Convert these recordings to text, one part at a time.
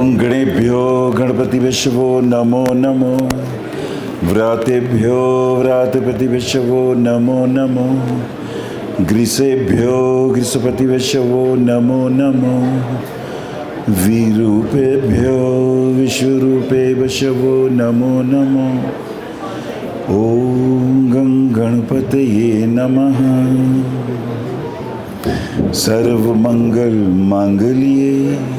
ओम गणेभ्यो गणपतिभ्यो नमो नमो। व्रातेभ्यो व्रातपतिभ्यो नमो नमो। ग्रीसेभ्यो ग्रीसपतिभ्यो नमो नमो। विरूपेभ्यो विश्वरूपेभ्यो नमो नमो। ओम गणपतये नमः। सर्वमंगल मांगल्ये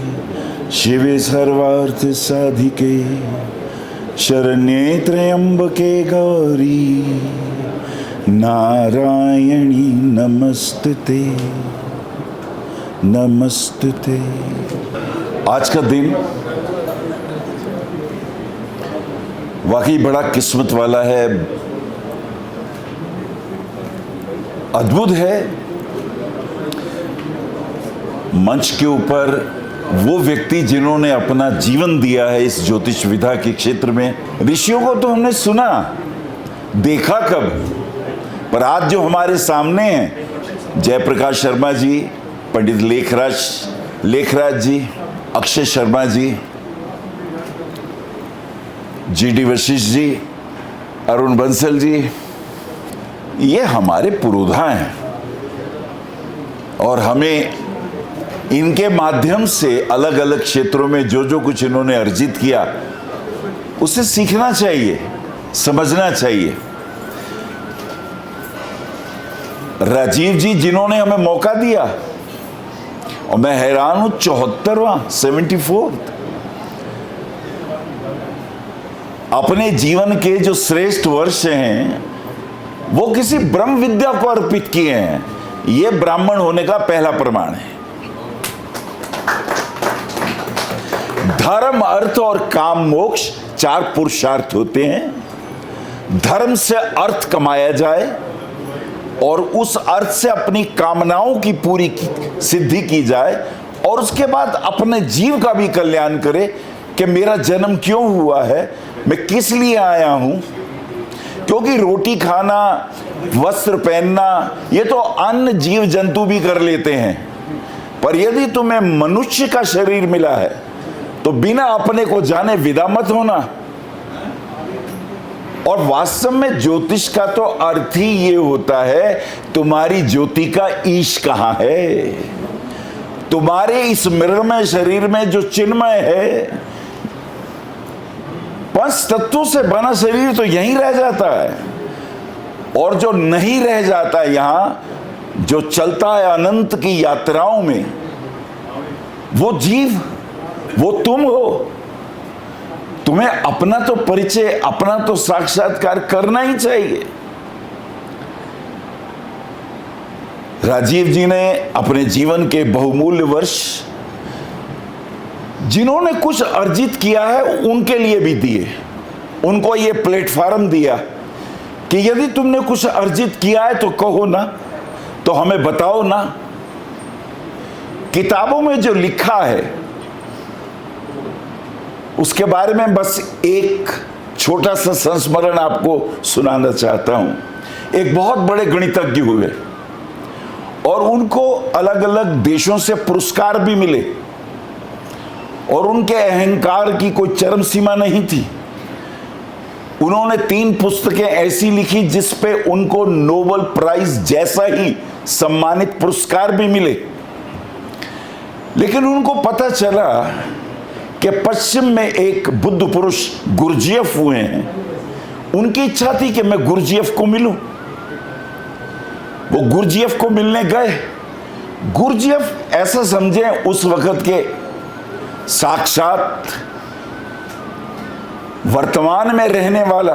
शिवे सर्वार्थ साधिके शरण्ये त्र्यंबके गौरी नारायणी नमस्तुते नमस्तुते। आज का दिन वाकई बड़ा किस्मत वाला है, अद्भुत है। मंच के ऊपर वो व्यक्ति जिन्होंने अपना जीवन दिया है इस ज्योतिष विद्या के क्षेत्र में। ऋषियों को तो हमने सुना, देखा कब, पर आज जो हमारे सामने हैं, जयप्रकाश शर्मा जी, पंडित लेखराज जी, अक्षय शर्मा जी, जीडी वशिष्ठ जी, अरुण बंसल जी, ये हमारे पुरोधा हैं और हमें इनके माध्यम से अलग अलग क्षेत्रों में जो जो कुछ इन्होंने अर्जित किया उसे सीखना चाहिए, समझना चाहिए। राजीव जी जिन्होंने हमें मौका दिया, और मैं हैरान हूं, 74वां अपने जीवन के जो श्रेष्ठ वर्ष हैं वो किसी ब्रह्म विद्या को अर्पित किए हैं। ये ब्राह्मण होने का पहला प्रमाण है। धर्म, अर्थ और काम मोक्ष 4 पुरुषार्थ होते हैं। धर्म से अर्थ कमाया जाए और उस अर्थ से अपनी कामनाओं की पूरी सिद्धि की जाए और उसके बाद अपने जीव का भी कल्याण करे कि मेरा जन्म क्यों हुआ है, मैं किस लिए आया हूं। क्योंकि रोटी खाना, वस्त्र पहनना ये तो अन्य जीव जंतु भी कर लेते हैं, पर यदि तुम्हें मनुष्य का शरीर मिला है तो बिना अपने को जाने विदा मत होना। और वास्तव में ज्योतिष का तो अर्थ ही ये होता है, तुम्हारी ज्योति का ईश कहां है। तुम्हारे इस मृणमय शरीर में जो चिन्मय है, 5 तत्वों से बना शरीर तो यहीं रह जाता है, और जो नहीं रह जाता है यहां, जो चलता है अनंत की यात्राओं में, वो जीव, वो तुम हो। तुम्हें अपना तो परिचय, अपना तो साक्षात्कार करना ही चाहिए। राजीव जी ने अपने जीवन के बहुमूल्य वर्ष जिन्होंने कुछ अर्जित किया है उनके लिए भी दिए। उनको ये प्लेटफॉर्म दिया कि यदि तुमने कुछ अर्जित किया है तो कहो ना, तो हमें बताओ ना। किताबों में जो लिखा है उसके बारे में बस एक छोटा सा संस्मरण आपको सुनाना चाहता हूं। एक बहुत बड़े गणितज्ञ हुए और उनको अलग अलग देशों से पुरस्कार भी मिले और उनके अहंकार की कोई चरम सीमा नहीं थी। उन्होंने 3 पुस्तकें ऐसी लिखी जिस पे उनको नोबेल प्राइज जैसा ही सम्मानित पुरस्कार भी मिले। लेकिन उनको पता चला कि पश्चिम में एक बुद्ध पुरुष गुरजियफ हुए हैं। उनकी इच्छा थी कि मैं गुरजियफ को मिलूं। वो गुरजियफ को मिलने गए। गुरजियफ ऐसा समझे उस वक्त के साक्षात वर्तमान में रहने वाला,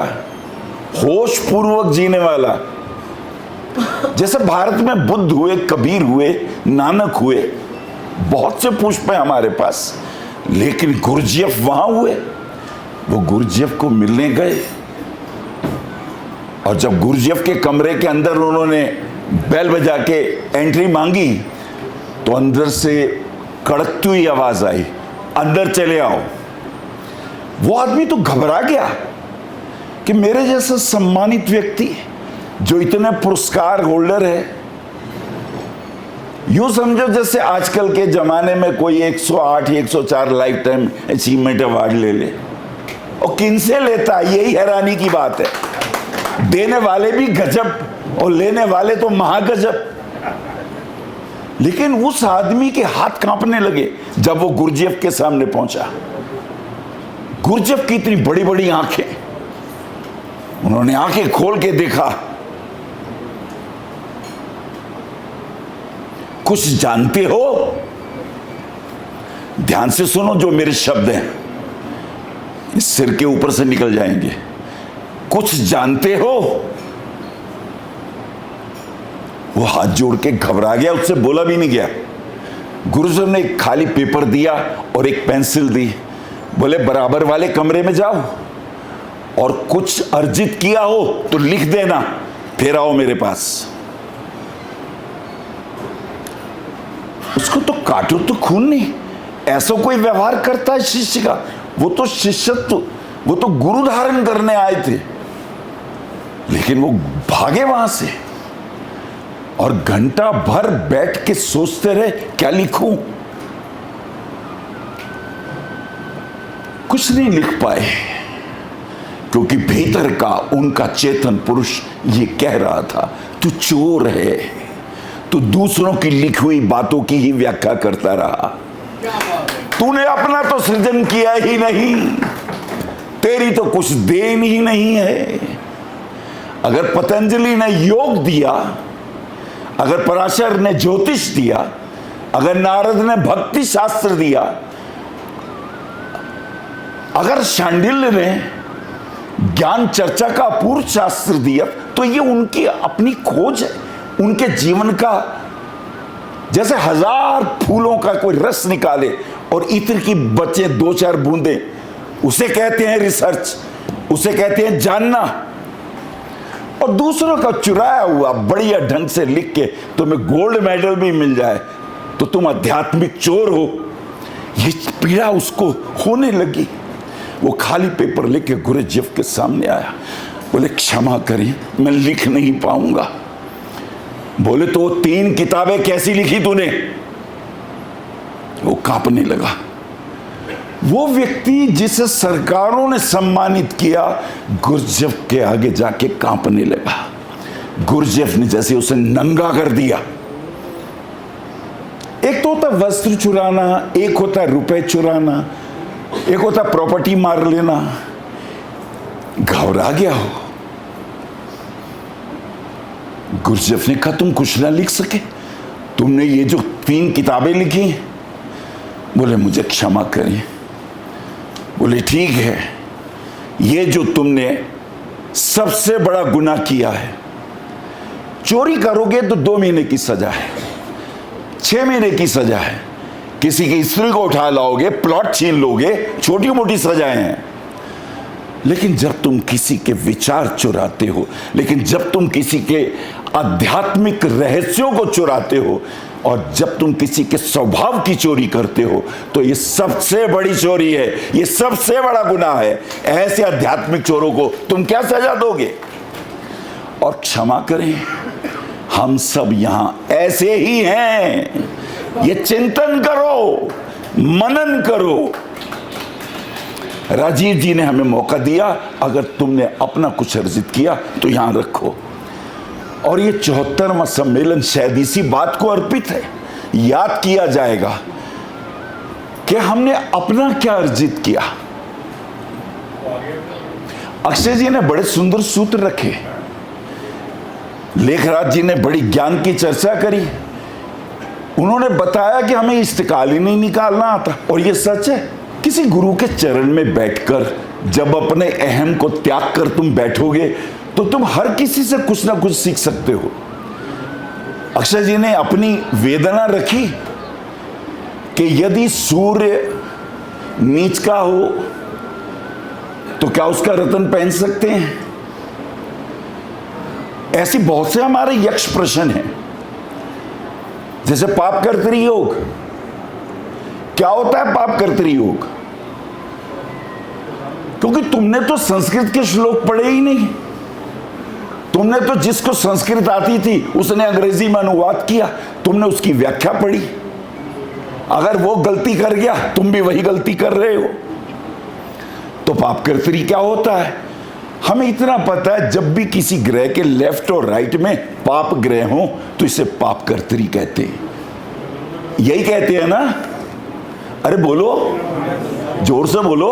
होश पूर्वक जीने वाला। जैसे भारत में बुद्ध हुए, कबीर हुए, नानक हुए, बहुत से पुष्प हैं हमारे पास, लेकिन गुरजियफ वहां हुए। वो गुरजियफ को मिलने गए और जब गुरजियफ के कमरे के अंदर उन्होंने बेल बजा के एंट्री मांगी तो अंदर से कड़कती हुई आवाज आई, अंदर चले आओ। वो आदमी तो घबरा गया कि मेरे जैसा सम्मानित व्यक्ति जो इतने पुरस्कार होल्डर है, यूं समझो जैसे आजकल के जमाने में कोई 108 104 लाइफ टाइम अचीवमेंट अवार्ड ले ले, और किन से लेता है, यही हैरानी की बात है। देने वाले भी गजब और लेने वाले तो महागजब। लेकिन उस आदमी के हाथ कांपने लगे जब वो गुरजेफ के सामने पहुंचा। गुरजेफ की इतनी बड़ी बड़ी आंखें, उन्होंने आंखें खोल के देखा। कुछ जानते हो? ध्यान से सुनो जो मेरे शब्द हैं, इस सिर के ऊपर से निकल जाएंगे। कुछ जानते हो? वो हाथ जोड़ के घबरा गया, उससे बोला भी नहीं गया। गुरुजी ने एक खाली पेपर दिया और एक पेंसिल दी। बोले बराबर वाले कमरे में जाओ और कुछ अर्जित किया हो तो लिख देना, फिर आओ मेरे पास। उसको तो काटो तो खून नहीं, ऐसा कोई व्यवहार करता है शिष्य का? वो तो शिष्यत्व, वो तो गुरु धारण करने आए थे, लेकिन वो भागे वहां से और घंटा भर बैठ के सोचते रहे क्या लिखूं। कुछ नहीं लिख पाए, क्योंकि भीतर का उनका चेतन पुरुष ये कह रहा था, तू चोर है, तू दूसरों की लिखी हुई बातों की ही व्याख्या करता रहा, तूने अपना तो सृजन किया ही नहीं, तेरी तो कुछ देन ही नहीं है। अगर पतंजलि ने योग दिया, अगर पराशर ने ज्योतिष दिया, अगर नारद ने भक्ति शास्त्र दिया, अगर शांडिल्य ने ज्ञान चर्चा का अपूर्व शास्त्र दिया, तो ये उनकी अपनी खोज है, उनके जीवन का। जैसे हजार फूलों का कोई रस निकाले और इत्र की बचे 2-4 बूंदे, उसे कहते हैं रिसर्च, उसे कहते हैं जानना। और दूसरों का चुराया हुआ बढ़िया ढंग से लिख के तुम्हें गोल्ड मेडल भी मिल जाए तो तुम आध्यात्मिक चोर हो, ये पीड़ा उसको होने लगी। वो खाली पेपर लेके गुरुजी के सामने आया। बोले क्षमा करें, मैं लिख नहीं पाऊंगा। बोले तो 3 किताबें कैसी लिखी तूने? वो कांपने लगा। वो व्यक्ति जिसे सरकारों ने सम्मानित किया, गुरजेफ के आगे जाके कांपने लगा। गुरजेफ ने जैसे उसे नंगा कर दिया। एक तो होता वस्त्र चुराना, एक होता रुपए चुराना, एक होता प्रॉपर्टी मार लेना। घबरा गया हो। गुरजेफ ने कहा तुम कुछ ना लिख सके? तुमने ये जो 3 किताबें लिखी? बोले मुझे क्षमा करें। बोले ठीक है, ये जो तुमने सबसे बड़ा गुनाह किया है, चोरी करोगे तो 2 महीने की सजा है, 6 महीने की सजा है, किसी की स्त्री को उठा लाओगे, प्लॉट छीन लोगे, छोटी मोटी सजाएं हैं। लेकिन जब तुम किसी के विचार चुराते हो, लेकिन जब तुम किसी के आध्यात्मिक रहस्यों को चुराते हो, और जब तुम किसी के स्वभाव की चोरी करते हो, तो ये सबसे बड़ी चोरी है, ये सबसे बड़ा गुनाह है। ऐसे आध्यात्मिक चोरों को तुम क्या सजा दोगे? और क्षमा करें, हम सब यहां ऐसे ही हैं। ये चिंतन करो, मनन करो। राजीव जी ने हमें मौका दिया, अगर तुमने अपना कुछ अर्जित किया तो यहां रखो। और ये 74वां सम्मेलन शायद इसी बात को अर्पित है। याद किया जाएगा कि हमने अपना क्या अर्जित किया। अक्षय जी ने बड़े सुंदर सूत्र रखे, लेखराज जी ने बड़ी ज्ञान की चर्चा करी। उन्होंने बताया कि हमें इस्तेकाल ही नहीं निकालना आता, और ये सच है। किसी गुरु के चरण में बैठकर जब अपने अहम को त्याग कर तुम बैठोगे, तो तुम हर किसी से कुछ ना कुछ सीख सकते हो। अक्षय जी ने अपनी वेदना रखी कि यदि सूर्य नीच का हो तो क्या उसका रतन पहन सकते हैं? ऐसी बहुत से हमारे यक्ष प्रश्न हैं। जैसे पाप कर्तरी योग, क्या होता है पाप कर्तरी योग? क्योंकि तुमने तो संस्कृत के श्लोक पढ़े ही नहीं। तुमने तो जिसको संस्कृत आती थी उसने अंग्रेजी में अनुवाद किया, तुमने उसकी व्याख्या पढ़ी। अगर वो गलती कर गया तुम भी वही गलती कर रहे हो। तो पाप कर्तरी क्या होता है? हमें इतना पता है, जब भी किसी ग्रह के लेफ्ट और राइट में पाप ग्रह हो तो इसे पाप कर्तरी कहते हैं। यही कहते हैं ना? अरे बोलो, जोर से बोलो,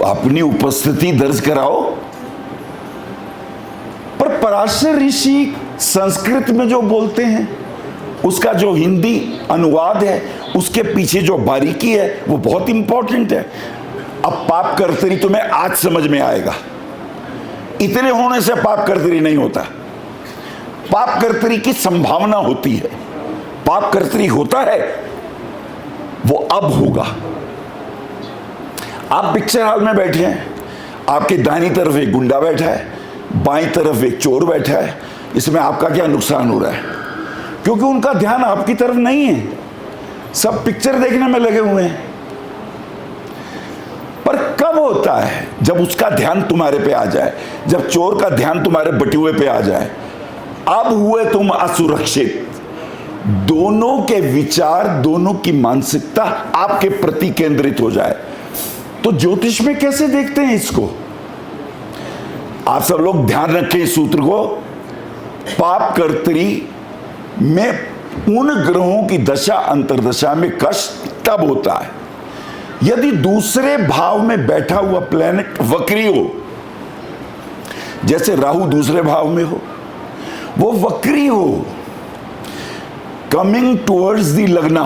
अपनी उपस्थिति दर्ज कराओ। पर पराशर ऋषि संस्कृत में जो बोलते हैं उसका जो हिंदी अनुवाद है उसके पीछे जो बारीकी है वो बहुत इंपॉर्टेंट है। अब पाप कर्तरी तुम्हें आज समझ में आएगा। इतने होने से पाप कर्तरी नहीं होता। पाप कर्तरी की संभावना होती है। पाप कर्तरी होता है वो अब होगा। आप पिक्चर हॉल में बैठे हैं, आपके दाहिनी तरफ एक गुंडा बैठा है, बाईं तरफ एक चोर बैठा है। इसमें आपका क्या नुकसान हो रहा है? क्योंकि उनका ध्यान आपकी तरफ नहीं है, सब पिक्चर देखने में लगे हुए हैं। पर कब होता है? जब उसका ध्यान तुम्हारे पे आ जाए, जब चोर का ध्यान तुम्हारे बटुए पे आ जाए। अब हुए तुम असुरक्षित। दोनों के विचार, दोनों की मानसिकता आपके प्रति केंद्रित हो जाए। तो ज्योतिष में कैसे देखते हैं इसको? आप सब लोग ध्यान रखें इस सूत्र को। पाप कर्तरी में उन ग्रहों की दशा अंतर्दशा में कष्ट तब होता है यदि दूसरे भाव में बैठा हुआ प्लैनेट वक्री हो। जैसे राहु दूसरे भाव में हो, वो वक्री हो, कमिंग टुवर्ड्स दी लगना।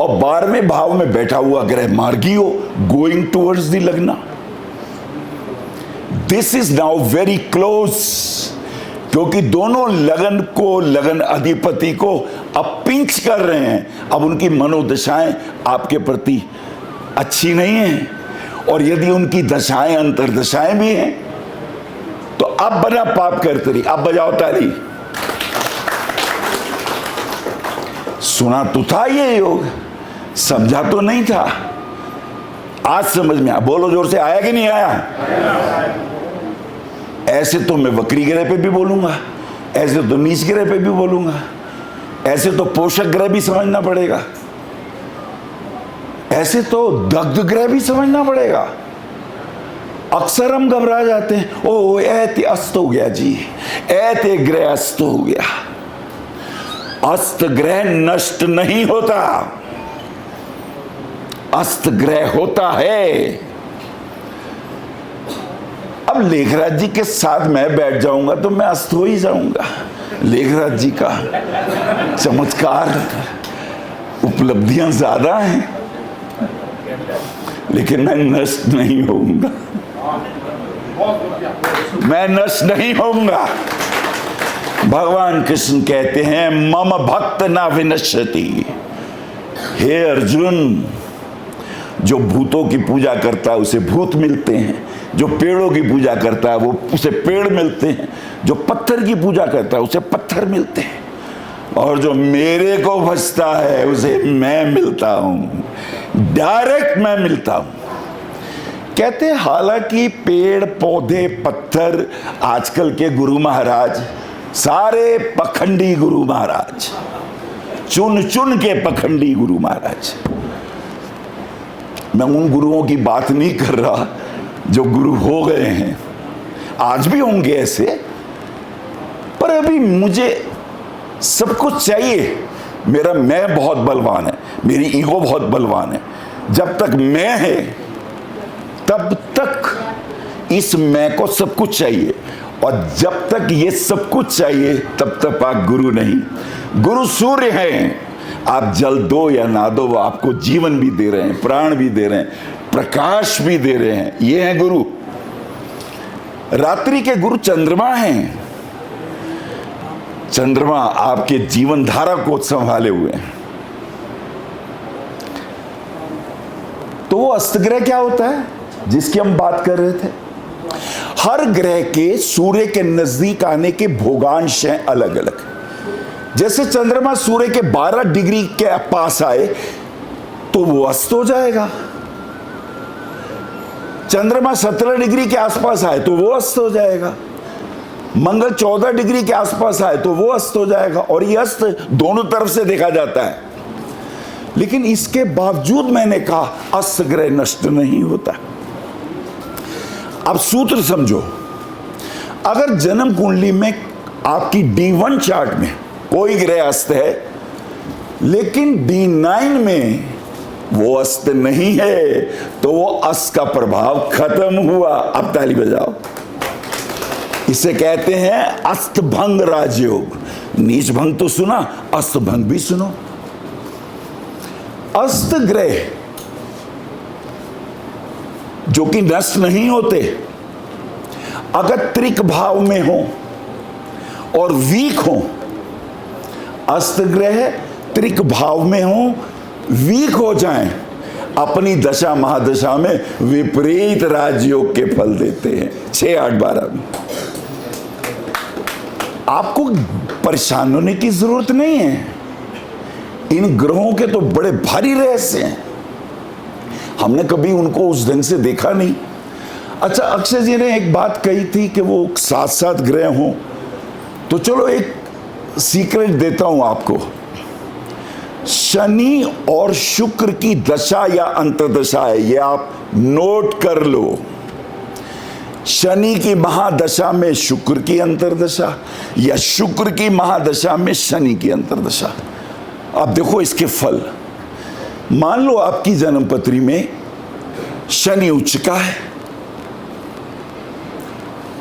और 12वें भाव में बैठा हुआ ग्रह मार्गी हो, गोइंग टुवर्ड्स दी लगना। This is now very close, क्योंकि दोनों लगन को, लगन अधिपति को अब पिंच कर रहे हैं। अब उनकी मनोदशाएं आपके प्रति अच्छी नहीं हैं, और यदि उनकी दशाएं अंतर्दशाएं भी हैं तो अब बना पाप कर्तरी। अब बजाओ ताली। सुना तो था ये योग, समझा तो नहीं था। आज समझ में आया। बोलो जोर से, आया कि नहीं आया? ऐसे तो मैं वक्री ग्रह पे भी बोलूंगा, ऐसे तो नीच ग्रह पे भी बोलूंगा, ऐसे तो पोषक ग्रह भी समझना पड़ेगा, ऐसे तो दग्ध ग्रह भी समझना पड़ेगा। अक्सर हम घबरा जाते हैं, ओ ऐते अस्त हो गया जी, ऐते ग्रह अस्त हो गया। अस्त ग्रह नष्ट नहीं होता, अस्त ग्रह होता है। अब लेखराज जी के साथ मैं बैठ जाऊंगा तो मैं अस्त हो ही जाऊंगा। लेखराज जी का चमत्कार, उपलब्धियां ज्यादा हैं, लेकिन मैं नष्ट नहीं होऊंगा, मैं नष्ट नहीं होऊंगा। भगवान कृष्ण कहते हैं मम भक्त ना विनश्यति। हे अर्जुन, जो भूतों की पूजा करता है उसे भूत मिलते हैं, जो पेड़ों की पूजा करता है वो उसे पेड़ मिलते हैं, जो पत्थर की पूजा करता है उसे पत्थर मिलते हैं, और जो मेरे को भजता है उसे मैं मिलता हूं, डायरेक्ट मैं मिलता हूं। कहते हैं हालांकि पेड़ पौधे पत्थर आजकल के गुरु महाराज सारे पखंडी गुरु महाराज, चुन चुन के पखंडी गुरु महाराज। मैं उन गुरुओं की बात नहीं कर रहा जो गुरु हो गए हैं, आज भी होंगे ऐसे, पर अभी मुझे सब कुछ चाहिए। मेरा मैं बहुत बलवान है, मेरी ईगो बहुत बलवान है। जब तक मैं है तब तक इस मैं को सब कुछ चाहिए, और जब तक ये सब कुछ चाहिए तब तक आप गुरु नहीं। गुरु सूर्य हैं, आप जल दो या ना दो वो आपको जीवन भी दे रहे हैं, प्राण भी दे रहे हैं, प्रकाश भी दे रहे हैं। ये हैं गुरु। रात्रि के गुरु चंद्रमा हैं। चंद्रमा आपके जीवन धारा को संभाले हुए हैं। तो वो अस्तग्रह क्या होता है जिसकी हम बात कर रहे थे? हर ग्रह के सूर्य के नजदीक आने के भोगांश हैं अलग अलग। जैसे चंद्रमा सूर्य के 12 डिग्री के पास आए तो वो अस्त हो जाएगा। चंद्रमा 17 डिग्री के आसपास आए तो वो अस्त हो जाएगा, मंगल 14 डिग्री के आसपास आए तो वो अस्त हो जाएगा, और ये अस्त दोनों तरफ से देखा जाता है। लेकिन इसके बावजूद मैंने कहा अस्त ग्रह नष्ट नहीं होता। अब सूत्र समझो, अगर जन्म कुंडली में आपकी D1 चार्ट में कोई ग्रह अस्त है लेकिन D9 में वो अस्त नहीं है, तो वो अस्त का प्रभाव खत्म हुआ। अब ताली बजाओ। इसे कहते हैं अस्त भंग राजयोग। नीच भंग तो सुना, अस्त भंग भी सुनो। अस्त ग्रह जो कि नष्ट नहीं होते, अगर त्रिक भाव में हो और वीक हो, अस्त ग्रह त्रिक भाव में हो, वीक हो जाएं, अपनी दशा महादशा में विपरीत राजयोग के फल देते हैं 6, 8, 12 में। आपको परेशान होने की जरूरत नहीं है। इन ग्रहों के तो बड़े भारी रहस्य हैं, हमने कभी उनको उस ढंग से देखा नहीं। अच्छा, अक्षय जी ने एक बात कही थी कि वो 7-7 ग्रह हों, तो चलो एक सीक्रेट देता हूं आपको। शनि और शुक्र की दशा या अंतर्दशा है, ये आप नोट कर लो। शनि की महादशा में शुक्र की अंतर्दशा, या शुक्र की महादशा में शनि की अंतर्दशा। अब देखो इसके फल। मान लो आपकी जन्मपत्री में शनि उच्च का है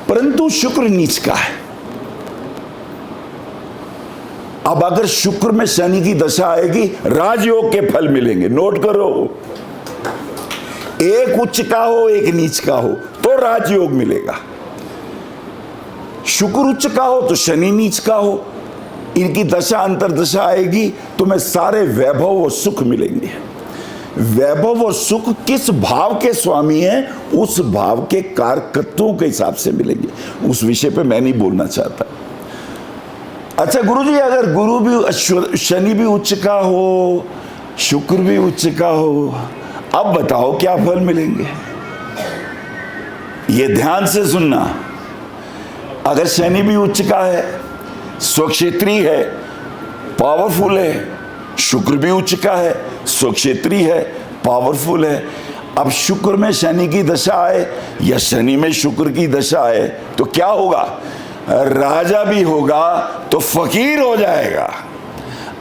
परंतु शुक्र नीच का है। अब अगर शुक्र में शनि की दशा आएगी, राजयोग के फल मिलेंगे। नोट करो, एक उच्च का हो एक नीच का हो तो राजयोग मिलेगा। शुक्र उच्च का हो तो शनि नीच का हो, इनकी दशा अंतर्दशा आएगी, तुम्हें सारे वैभव और सुख मिलेंगे। वैभव और सुख किस भाव के स्वामी हैं, उस भाव के कारकत्वों के हिसाब से मिलेंगे। उस विषय पे मैं नहीं बोलना चाहता। अच्छा गुरुजी, अगर गुरु भी शनि भी उच्च का हो, शुक्र भी उच्च का हो, अब बताओ क्या फल मिलेंगे? ये ध्यान से सुनना। अगर शनि भी उच्च का है, स्वक्षेत्री है, पावरफुल है, शुक्र भी उच्च का है, स्वक्षेत्री है, पावरफुल है, अब शुक्र में शनि की दशा आए या शनि में शुक्र की दशा आए तो क्या होगा? राजा भी होगा तो फकीर हो जाएगा।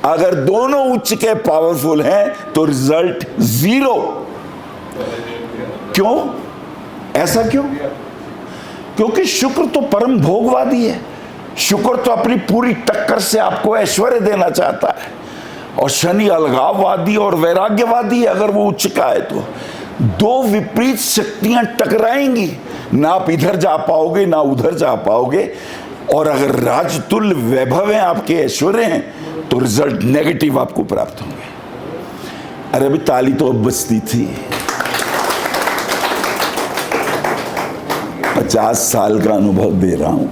अगर दोनों उच्च के पावरफुल हैं तो रिजल्ट 0। क्यों? ऐसा क्यों? क्योंकि शुक्र तो परम भोगवादी है। शुक्र तो अपनी पूरी टक्कर से आपको ऐश्वर्य देना चाहता है, और शनि अलगाववादी और वैराग्यवादी है। अगर वो उच्च का है तो दो विपरीत शक्तियां टकराएंगी, ना आप इधर जा पाओगे ना उधर जा पाओगे। और अगर राजतुल्य वैभव है, आपके ऐश्वर्य हैं, तो रिजल्ट नेगेटिव आपको प्राप्त होंगे। अरे अभी ताली तो अब बजती थी। 50 साल का अनुभव दे रहा हूं।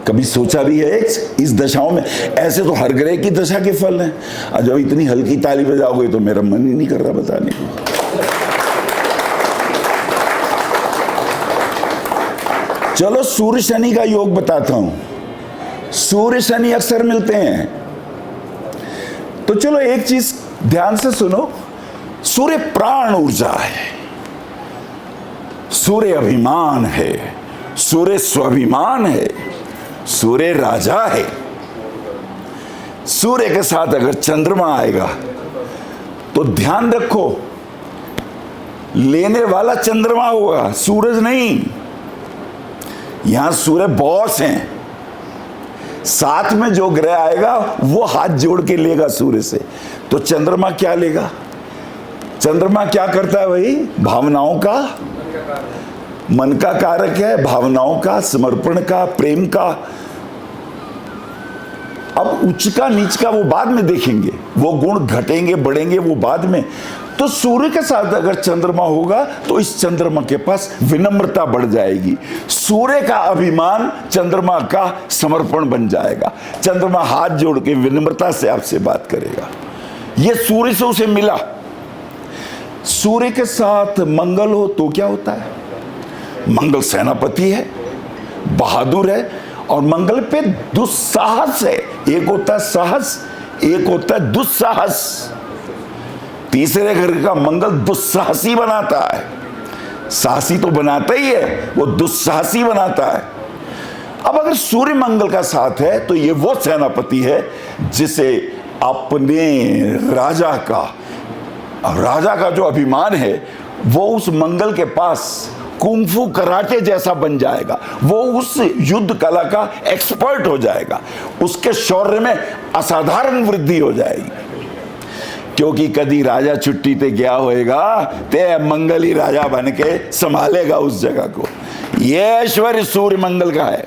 कभी सोचा भी है इस दशाओं में? ऐसे तो हर ग्रह की दशा के फल हैं, और जब इतनी हल्की ताली बजाओगे तो मेरा मन ही नहीं कर रहा बताने को। चलो सूर्य शनि का योग बताता हूं। सूर्य शनि अक्सर मिलते हैं, तो चलो एक चीज ध्यान से सुनो। सूर्य प्राण ऊर्जा है, सूर्य अभिमान है, सूर्य स्वाभिमान है, सूर्य राजा है। सूर्य के साथ अगर चंद्रमा आएगा तो ध्यान रखो, लेने वाला चंद्रमा होगा, सूरज नहीं। यहां सूर्य बॉस हैं, साथ में जो ग्रह आएगा वो हाथ जोड़ के लेगा सूर्य से। तो चंद्रमा क्या लेगा? चंद्रमा क्या करता है भाई? भावनाओं का, मन का कारक है, भावनाओं का, समर्पण का, प्रेम का। अब उच्च का नीच का वो बाद में देखेंगे, वो गुण घटेंगे बढ़ेंगे वो बाद में। तो सूर्य के साथ अगर चंद्रमा होगा तो इस चंद्रमा के पास विनम्रता बढ़ जाएगी। सूर्य का अभिमान चंद्रमा का समर्पण बन जाएगा। चंद्रमा हाथ जोड़ के विनम्रता से आपसे बात करेगा। यह सूर्य से उसे मिला। सूर्य के साथ मंगल हो तो क्या होता है? मंगल सेनापति है, बहादुर है, और मंगल पे दुस्साहस है। एक होता है साहस, एक होता है दुस्साहस। तीसरे घर का मंगल दुस्साहसी बनाता है। साहसी तो बनाता ही है, वो दुस्साहसी बनाता है। अब अगर सूर्य मंगल का साथ है तो ये वो सेनापति है जिसे अपने राजा का जो अभिमान है वो उस मंगल के पास कुंफू कराटे जैसा बन जाएगा। वो उस युद्ध कला का एक्सपर्ट हो जाएगा, उसके शौर्य में असाधारण वृद्धि हो जाएगी। क्योंकि कभी राजा छुट्टी पे गया होएगा ते मंगल ही राजा बन के संभालेगा उस जगह को। ये ऐश्वर्य सूर्य मंगल का है।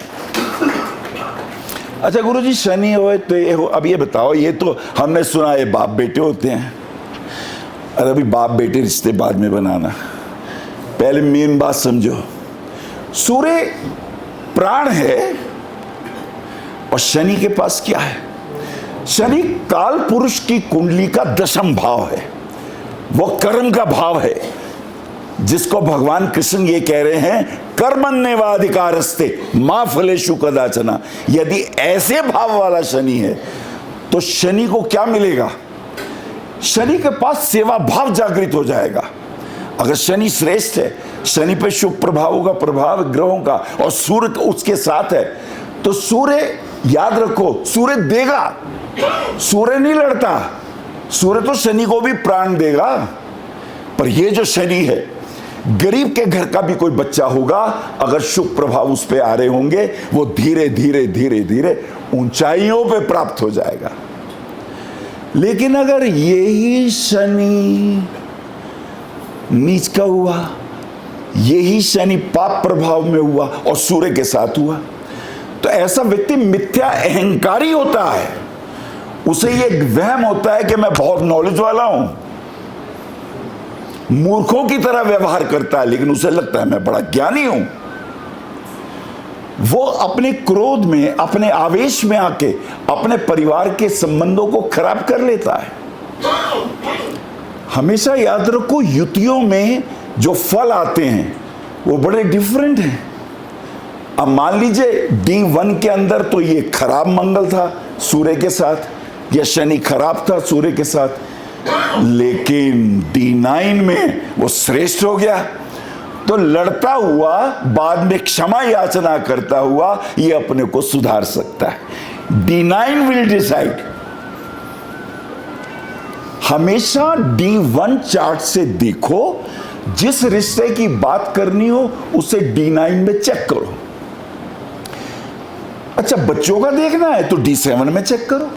अच्छा गुरुजी, शनि हो तो ये हो। अब ये बताओ, ये तो हमने सुना है बाप बेटे होते हैं। अरे अभी बाप बेटे रिश्ते बाद में बनाना, पहले मेन बात समझो। सूर्य प्राण है और शनि के पास क्या है? शनि काल पुरुष की कुंडली का दशम भाव है, वो कर्म का भाव है, जिसको भगवान कृष्ण ये कह रहे हैं कर्मण्येवाधिकारस्ते मां फलेषु कदाचन। यदि ऐसे भाव वाला शनि है तो शनि को क्या मिलेगा? शनि के पास सेवा भाव जागृत हो जाएगा। अगर शनि श्रेष्ठ है, शनि पे शुभ प्रभावों का प्रभाव ग्रहों का, और सूर्य उसके साथ है, तो सूर्य, याद रखो, सूर्य देगा, सूर्य नहीं लड़ता। सूर्य तो शनि को भी प्राण देगा। पर ये जो शनि है, गरीब के घर का भी कोई बच्चा होगा, अगर शुभ प्रभाव उस पे आ रहे होंगे, वो धीरे धीरे धीरे धीरे ऊंचाइयों पे प्राप्त हो जाएगा। लेकिन अगर यही शनि नीच का हुआ, यही शनि पाप प्रभाव में हुआ और सूर्य के साथ हुआ, तो ऐसा व्यक्ति मिथ्या अहंकारी होता है। उसे ये वहम होता है कि मैं बहुत नॉलेज वाला हूं, मूर्खों की तरह व्यवहार करता है, लेकिन उसे लगता है मैं बड़ा ज्ञानी हूं। वो अपने क्रोध में, अपने आवेश में आके अपने परिवार के संबंधों को खराब कर लेता है। हमेशा याद रखो, युतियों में जो फल आते हैं वो बड़े डिफरेंट हैं। अब मान लीजिए D1 के अंदर तो ये खराब मंगल था सूर्य के साथ, या शनि खराब था सूर्य के साथ, लेकिन D9 में वो श्रेष्ठ हो गया। तो लड़ता हुआ, बाद में क्षमा याचना करता हुआ, ये अपने को सुधार सकता है। D9 will decide. हमेशा D1 चार्ट से देखो, जिस रिश्ते की बात करनी हो उसे D9 में चेक करो। अच्छा, बच्चों का देखना है तो D7 में चेक करो।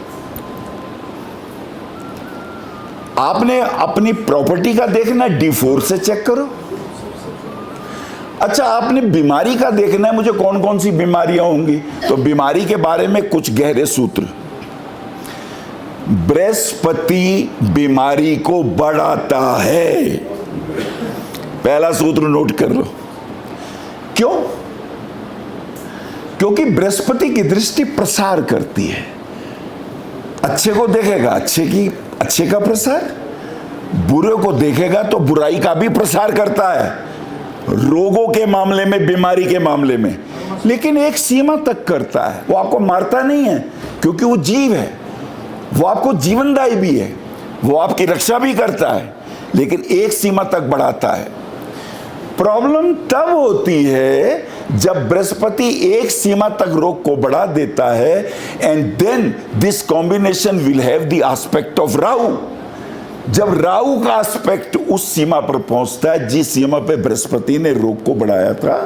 आपने अपनी प्रॉपर्टी का देखना है, D4 से चेक करो। अच्छा, आपने बीमारी का देखना है, मुझे कौन कौन सी बीमारियां होंगी, तो बीमारी के बारे में कुछ गहरे सूत्र। बृहस्पति बीमारी को बढ़ाता है, पहला सूत्र नोट कर लो। क्यों? क्योंकि बृहस्पति की दृष्टि प्रसार करती है। अच्छे को देखेगा अच्छे का प्रसार, बुरे को देखेगा तो बुराई का भी प्रसार करता है, रोगों के मामले में, बीमारी के मामले में, लेकिन एक सीमा तक करता है। वो आपको मारता नहीं है, क्योंकि वो जीव है, वो आपको जीवनदायी भी है, वो आपकी रक्षा भी करता है, लेकिन एक सीमा तक बढ़ाता है। प्रॉब्लम तब होती है जब बृहस्पति एक सीमा तक रोग को बढ़ा देता है, and then this combination will have the aspect of Rahu. जब राहु का एस्पेक्ट उस सीमा पर पहुंचता है जिस सीमा पे बृहस्पति ने रोग को बढ़ाया था,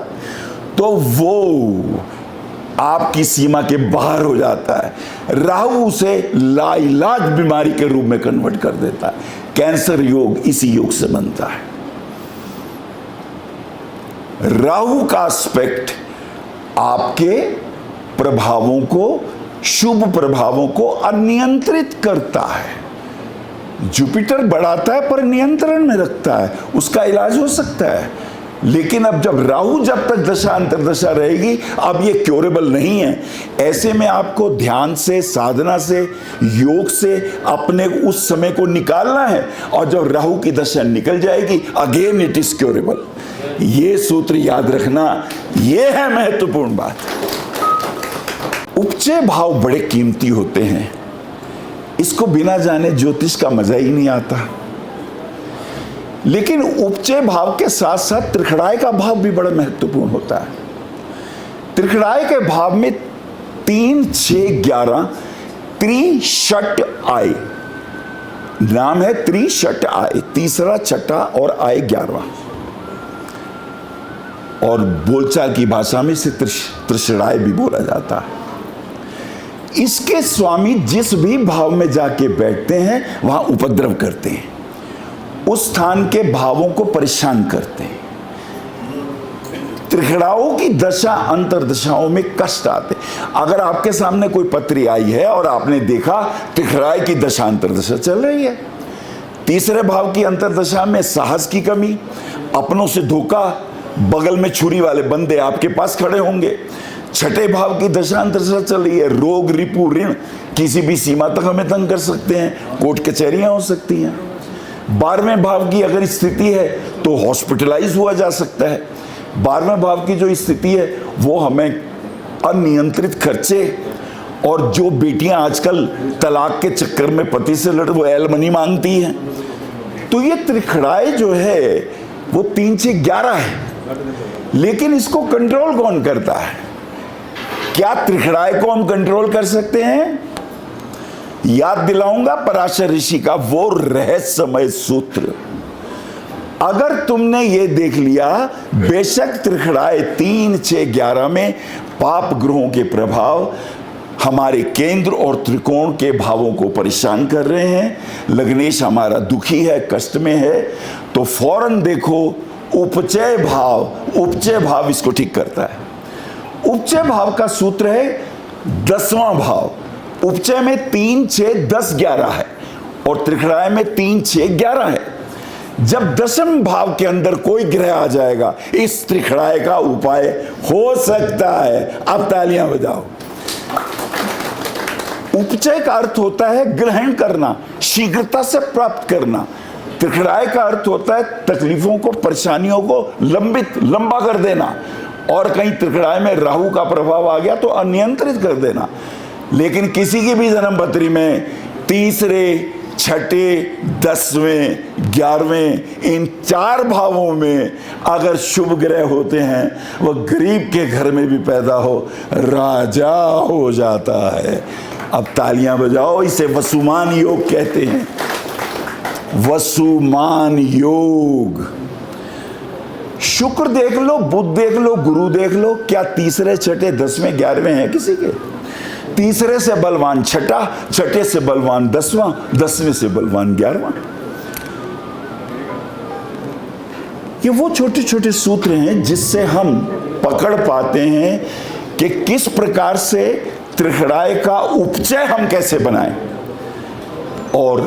तो वो आपकी सीमा के बाहर हो जाता है। राहु उसे लाइलाज बीमारी के रूप में कन्वर्ट कर देता है। कैंसर योग इसी योग से बनता है। राहु का एस्पेक्ट आपके प्रभावों को, शुभ प्रभावों को अनियंत्रित करता है। जुपिटर बढ़ाता है पर नियंत्रण में रखता है, उसका इलाज हो सकता है। लेकिन अब जब राहु जब तक दशा अंतर्दशा रहेगी, अब ये क्योरेबल नहीं है। ऐसे में आपको ध्यान से, साधना से, योग से अपने उस समय को निकालना है, और जब राहु की दशा निकल जाएगी, अगेन इट इज क्योरेबल। ये सूत्र याद रखना, ये है महत्वपूर्ण बात। उपचय भाव बड़े कीमती होते हैं, इसको बिना जाने ज्योतिष का मजा ही नहीं आता। लेकिन उपचय भाव के साथ साथ त्रिखड़ाय का भाव भी बड़ा महत्वपूर्ण होता है। त्रिखड़ाय के भाव में 3, 6, 11 त्रिषट आय, नाम है त्रिषट आय, तीसरा, छठा और आय 11, और बोलचाल की भाषा में इसे त्रिषडाय भी बोला जाता है। इसके स्वामी जिस भी भाव में जाके बैठते हैं वहां उपद्रव करते हैं, उस स्थान के भावों को परेशान करते हैं। त्रिखड़ाओं की दशा अंतर्दशाओं में कष्ट आते। अगर आपके सामने कोई पत्री आई है और आपने देखा त्रिखड़ाय की दशा अंतर्दशा चल रही है, तीसरे भाव की अंतर्दशा में साहस की कमी, अपनों से धोखा, बगल में छुरी वाले बंदे आपके पास खड़े होंगे। छठे भाव की दशा अंतर्दशा चल रही है, रोग, रिपु, ऋण किसी भी सीमा तक हमें तंग कर सकते हैं, कोर्ट कचहरियां हो सकती हैं। 12वें भाव की अगर स्थिति है तो हॉस्पिटलाइज हुआ जा सकता है। 12वें भाव की जो स्थिति है वो हमें अनियंत्रित खर्चे, और जो बेटियां आजकल तलाक के चक्कर में पति से लड़ वो एलमनी मांगती हैं। तो ये त्रिखड़ाय जो है वो 3, 6, 11 है, लेकिन इसको कंट्रोल कौन करता है? क्या त्रिखड़ाय को हम कंट्रोल कर सकते हैं? याद दिलाऊंगा पराशर ऋषि का वो रहस्यमय सूत्र। अगर तुमने ये देख लिया, बेशक त्रिखड़ाय 3, 6, 11 में पाप ग्रहों के प्रभाव हमारे केंद्र और त्रिकोण के भावों को परेशान कर रहे हैं, लग्नेश हमारा दुखी है, कष्ट में है, तो फौरन देखो उपचय भाव, उपचय भाव इसको ठीक करता है। उपचय भाव का सूत्र है 10वां भाव। उपचय में 3, 6, 10, 11 है, और त्रिखड़ाय में 3, 6, 11 है। जब 10वें भाव के अंदर कोई ग्रह आ जाएगा, इस त्रिखड़ाय का उपाय हो सकता है। अब तालियां बजाओ। उपचय का अर्थ होता है ग्रहण करना, शीघ्रता से प्राप्त करना। त्रिखड़ाय का अर्थ होता है तकलीफों को, परेशानियों को लंबा कर देना, और कहीं त्रिखड़ाय में राहु का प्रभाव आ गया तो अनियंत्रित कर देना। लेकिन किसी की भी जन्म पत्री में तीसरे, छठे, 10वें, 11वें इन 4 भावों में अगर शुभ ग्रह होते हैं, वह गरीब के घर में भी पैदा हो, राजा हो जाता है। अब तालियां बजाओ, इसे वसुमान योग कहते हैं। वसुमान योग। शुक्र देख लो, बुध देख लो, गुरु देख लो, क्या तीसरे, छठे, 10वें, 11वें हैं किसी के? तीसरे से बलवान छठा, छठे से बलवान 10वां, 10वें से बलवान 11वां। ये वो छोटे छोटे सूत्र हैं जिससे हम पकड़ पाते हैं कि किस प्रकार से त्रिखड़ाय का उपचय हम कैसे बनाएं। और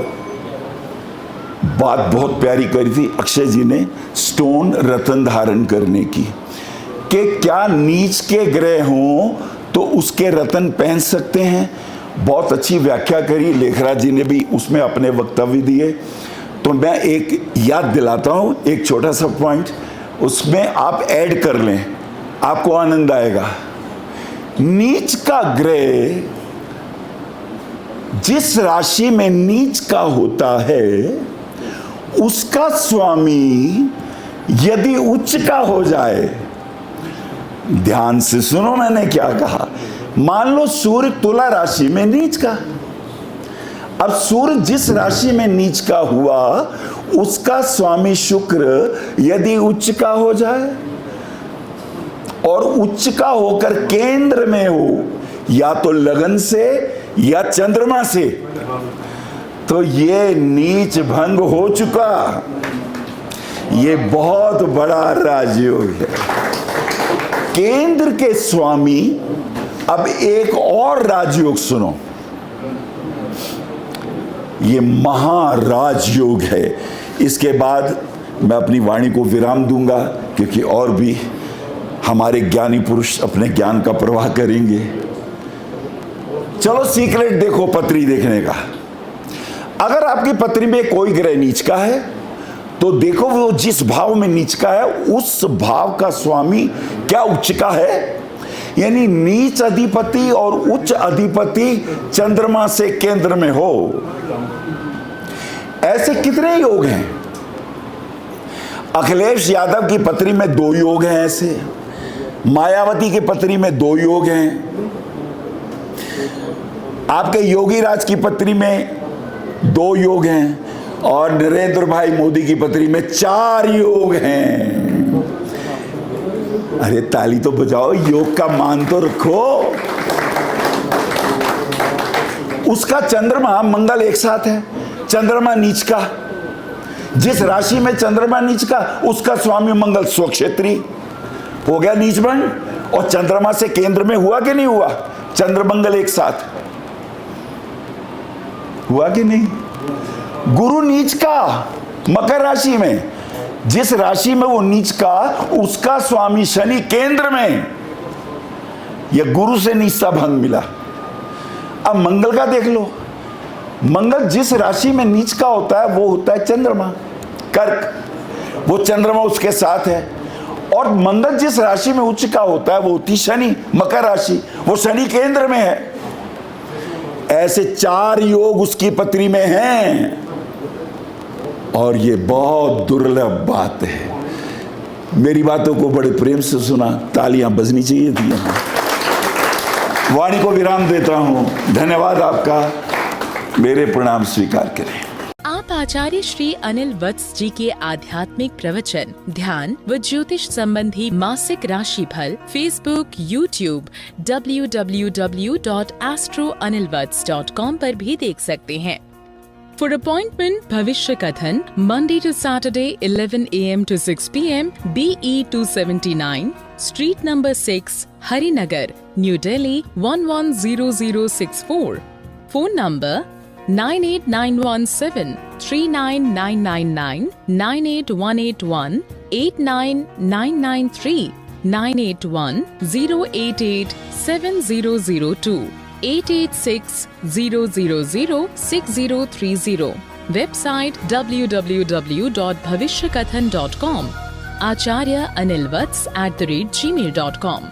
बात बहुत प्यारी करी थी अक्षय जी ने स्टोन रतन धारण करने की, कि क्या नीच के ग्रह हों तो उसके रतन पहन सकते हैं। बहुत अच्छी व्याख्या करी लेखराज जी ने भी, उसमें अपने वक्तव्य दिए। तो मैं एक याद दिलाता हूं, एक छोटा सा पॉइंट उसमें आप ऐड कर लें, आपको आनंद आएगा। नीच का ग्रह जिस राशि में नीच का होता है, उसका स्वामी यदि उच्च का हो जाए, ध्यान से सुनो मैंने क्या कहा। मान लो सूर्य तुला राशि में नीच का, अब सूर्य जिस राशि में नीच का हुआ, उसका स्वामी शुक्र यदि उच्च का हो जाए और उच्च का होकर केंद्र में हो, या तो लगन से या चंद्रमा से, तो ये नीच भंग हो चुका। ये बहुत बड़ा राजयोग है। केंद्र के स्वामी, अब एक और राजयोग सुनो, ये महाराजयोग है। इसके बाद मैं अपनी वाणी को विराम दूंगा, क्योंकि और भी हमारे ज्ञानी पुरुष अपने ज्ञान का प्रवाह करेंगे। चलो सीक्रेट देखो पत्री देखने का। अगर आपकी पत्री में कोई ग्रह नीच का है तो देखो वो जिस भाव में नीच का है उस भाव का स्वामी क्या उच्च का है। यानी नीच अधिपति और उच्च अधिपति चंद्रमा से केंद्र में हो, ऐसे कितने योग हैं। अखिलेश यादव की पत्री में 2 योग हैं, ऐसे मायावती की पत्री में 2 योग हैं, आपके योगी राज की पत्री में 2 योग हैं, और नरेंद्र भाई मोदी की पत्री में 4 योग हैं। अरे ताली तो बजाओ, योग का मान तो रखो। उसका चंद्रमा मंगल एक साथ है, चंद्रमा नीच का। जिस राशि में चंद्रमा नीच का उसका स्वामी मंगल स्वक्षेत्री हो गया नीच बन, और चंद्रमा से केंद्र में हुआ कि नहीं हुआ, चंद्र मंगल एक साथ हुआ कि नहीं। गुरु नीच का मकर राशि में, जिस राशि में वो नीच का उसका स्वामी शनि केंद्र में, यह गुरु से नीचता भंग मिला। अब मंगल का देख लो, मंगल जिस राशि में नीच का होता है वो होता है चंद्रमा कर्क, वो चंद्रमा उसके साथ है। और मंगल जिस राशि में उच्च का होता है वो होती शनि मकर राशि, वो शनि केंद्र में है। ऐसे 4 योग उसकी पत्री में हैं, और ये बहुत दुर्लभ बात है। मेरी बातों को बड़े प्रेम से सुना, तालियां बजनी चाहिए थी। वाणी को विराम देता हूं, धन्यवाद आपका, मेरे प्रणाम स्वीकार करें। आप आचार्य श्री अनिल वत्स जी के आध्यात्मिक प्रवचन, ध्यान व ज्योतिष संबंधी मासिक राशि फल फेसबुक, यूट्यूब, www.astroanilvats.com पर भी देख सकते हैं। For appointment, भविष्य कथन, Monday to Saturday, 11 a.m. to 6 p.m. BE 279, Street number 6, Harinagar, New Delhi 110064. Phone number 98917 39999 98181 89993 981 088 7002 886-000-6030. Website www.bhavishyakathan.com. Acharya Anil Vats @gmail.com.